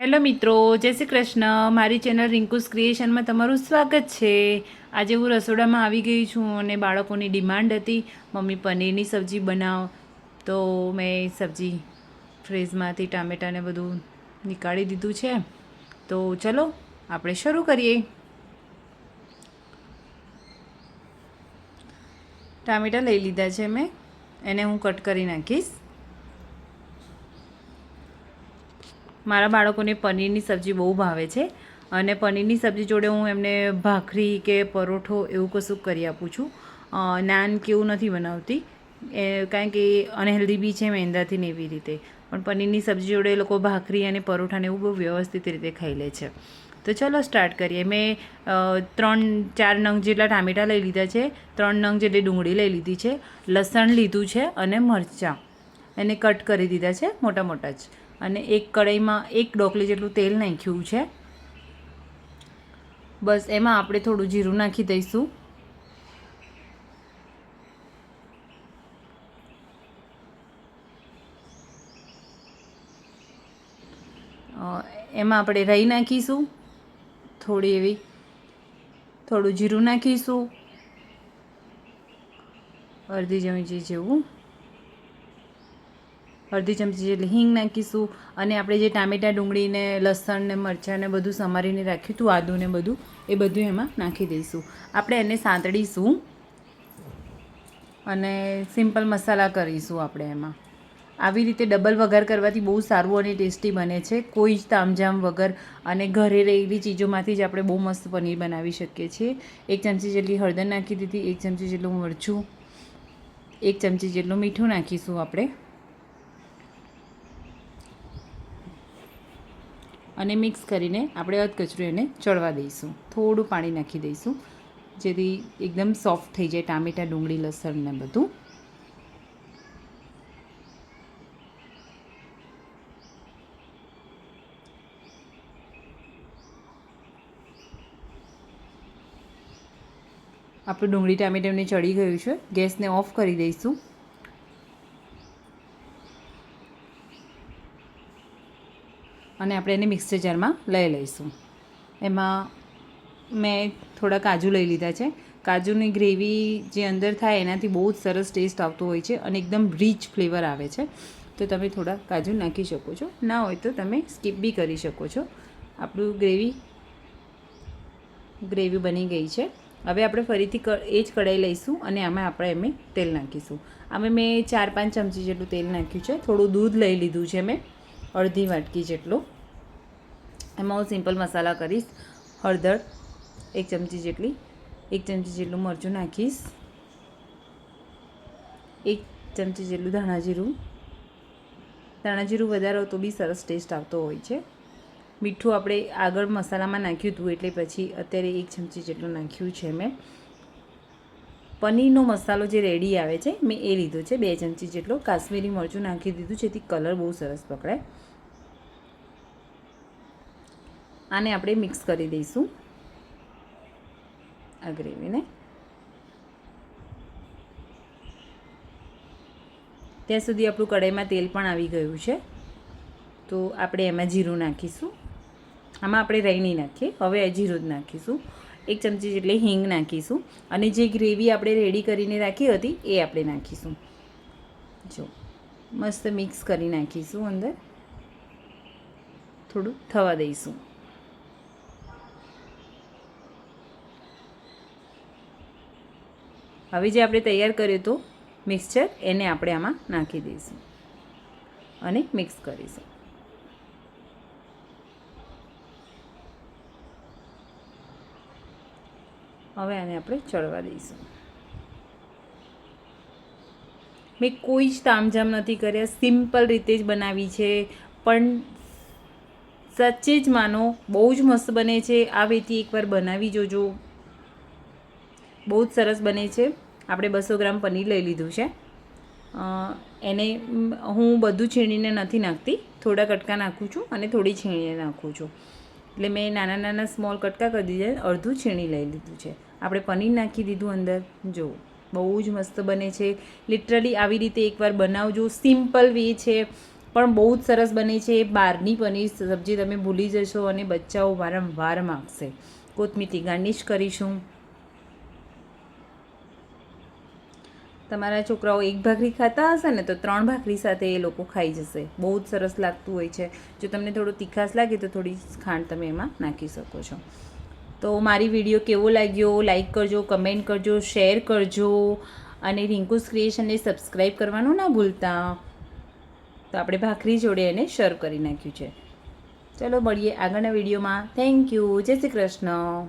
Hello મિત્રો, જય શ્રી કૃષ્ણ. મારી ચેનલ રિંકુસ ક્રિએશનમાં તમારું સ્વાગત છે. આજે હું રસોડામાં આવી ગઈ છું અને બાળકોની ડિમાન્ડ હતી મમ્મી પનીરની સબ્જી બનાવ, તો મેં સબ્જી ફ્રીજમાંથી ટામેટાને બધું નીકાળી દીધું છે. તો ચલો આપણે શરૂ કરીએ. ટામેટાં લઈ લીધા છે મેં, એને હું કટ કરી નાખીશ. મારા બાળકોને પનીરની સબ્જી બહુ ભાવે છે અને પનીરની સબ્જી જોડે હું એમને ભાખરી કે પરોઠો એવું કશું કરી આપું છું. નાન કે એવું નથી બનાવતી, કારણ કે અનહેલ્ધી બી છે મેંદાથી ને એવી રીતે. પણ પનીરની સબ્જી જોડે એ લોકો ભાખરી અને પરોઠાને એવું બહુ વ્યવસ્થિત રીતે ખાઈ લે છે. તો ચલો સ્ટાર્ટ કરીએ. મેં 3-4 નંગ જેટલા ટામેટાં લઈ લીધા છે, 3 નંગ જેટલી ડુંગળી લઈ લીધી છે, લસણ લીધું છે અને મરચાં એને કટ કરી દીધા છે મોટા મોટા જ. અને એક કઢાઈમાં 1 ડોકલી જેટલું તેલ નાખ્યું છે. બસ એમાં આપણે થોડું જીરું નાખી દઈશું. એમાં આપણે રાઈ નાખીશું થોડી એવી, થોડું જીરું નાખીશું, અડધી ચમચી જેવું, અડધી ચમચી જેટલી હિંગ નાખીશું. અને આપણે જે ટામેટાં ડુંગળીને લસણ ને મરચાં ને બધું સમારીને રાખ્યું હતું, આદું ને બધું, એ બધું એમાં નાખી દઈશું. આપણે એને સાંતળીશું અને સિમ્પલ મસાલા કરીશું આપણે એમાં. આવી રીતે ડબલ વઘાર કરવાથી બહુ સારું અને ટેસ્ટી બને છે, કોઈ જ તામઝામ વગર. અને ઘરે રહેલી ચીજોમાંથી જ આપણે બહુ મસ્ત પનીર બનાવી શકીએ છીએ. 1 ચમચી જેટલી હળદર નાખી દીધી, 1 ચમચી જેટલું મરચું, 1 ચમચી જેટલું મીઠું નાખીશું આપણે. અને મિક્સ કરીને આપણે અધકચરું એને ચડવા દઈશું. થોડું પાણી નાખી દઈશું જેથી એકદમ સોફ્ટ થઈ જાય ટામેટાં ડુંગળી લસણ ને બધું. આપણું ડુંગળી ટામેટાને ચડી ગયું છે. ગેસને ઓફ કરી દઈશું. અને આપણે એને મિક્સર જારમાં લઈ લઈશું. એમાં મેં થોડા કાજુ લઈ લીધા છે. કાજુની ગ્રેવી જે અંદર થાય એનાથી બહુ જ સરસ ટેસ્ટ આવતો હોય છે અને એકદમ રીચ ફ્લેવર આવે છે. તો તમે થોડા કાજુ નાખી શકો છો, ના હોય તો તમે સ્કીપ બી કરી શકો છો. આપણું ગ્રેવી બની ગઈ છે. હવે આપણે ફરીથી એ જ કઢાઈ લઈશું અને આમાં આપણે તેલ નાખીશું. આમાં મેં 4-5 ચમચી જેટલું તેલ નાખ્યું છે. થોડું દૂધ લઈ લીધું છે મેં, અડધી વાટકી જેટલું. એમાં હું સિમ્પલ મસાલા કરીશ. હળદર 1 ચમચી જેટલી, 1 ચમચી જેટલું મરચું નાખીશ, 1 ચમચી જેટલું ધાણા જીરું વધારો તો બી સરસ ટેસ્ટ આવતો હોય છે. મીઠું આપણે આગળ મસાલામાં નાખ્યું હતું એટલે પછી અત્યારે 1 ચમચી જેટલું નાખ્યું છે મેં. પનીરનો મસાલો જે રેડી આવે છે મેં એ લીધો છે 2 ચમચી જેટલો. કાશ્મીરી મરચું નાખી દીધું જેથી કલર બહુ સરસ પકડાય. આને આપણે મિક્સ કરી દઈશું આ ગ્રેવીને. ત્યાં સુધી આપણું કઢાઈમાં તેલ પણ આવી ગયું છે. તો આપણે એમાં જીરું નાખીશું. આમાં આપણે રાઈ નહીં નાખીએ, હવે જીરું જ નાખીશું. 1 ચમચી જેટલી હિંગ નાખીશું અને જે ગ્રેવી આપણે રેડી કરીને રાખી હતી એ આપણે નાખીશું. જો મસ્ત મિક્સ કરી નાખીશું. અંદર થોડું થવા દઈશું. હવે જે આપણે તૈયાર કર્યું હતું મિક્સચર એને આપણે આમાં નાખી દઈશું અને મિક્સ કરીશું. હવે આને આપણે ચડવા દઈશું. મેં કોઈ જ તામઝામ નથી કર્યા, સિમ્પલ રીતે જ બનાવી છે. પણ સાચે જ માનો બહુ જ મસ્ત બને છે. આ વેથી એકવાર બનાવી જોજો, બહુ જ સરસ બને છે. આપણે 200 ગ્રામ પનીર લઈ લીધું છે. એને હું બધું છીણીને નથી નાખતી, થોડા કટકા નાખું છું અને થોડી છીણીને નાખું છું. એટલે મેં નાના નાના સ્મોલ કટકા કરી દીધા, અડધું છીણી લઈ લીધું છે. આપણે પનીર નાખી દીધું અંદર. જો બહુ જ મસ્ત બને છે. લિટરલી આવી રીતે એકવાર બનાવજો. સિમ્પલ વે છે પણ બહુ જ સરસ બની છે. બહારની પનીર સબ્જી તમે ભૂલી જશો અને બચ્ચાઓ વારંવાર માગશે. કોથમીરથી ગાર્નિશ કરીશું. તમારા છોકરાઓ એક ભાખરી ખાતા હશે ને તો 3 ભાખરી સાથે એ લોકો ખાઈ જશે. બહુ જ સરસ લાગતું હોય છે. જો તમને થોડો તીખાશ લાગે તો થોડી ખાંડ તમે એમાં નાખી શકો છો. તો મારી વિડીયો કેવો લાગ્યો, લાઈક કરજો, કમેન્ટ કરજો, શેર કરજો અને રિંકુસ ક્રિએશનને સબસ્ક્રાઈબ કરવાનું ના ભૂલતા. તો આપણે ભાખરી જોડે એને સર્વ કરી નાખ્યું છે. ચલો મળીએ આગળના વિડીયોમાં. Thank you. જય શ્રી કૃષ્ણ.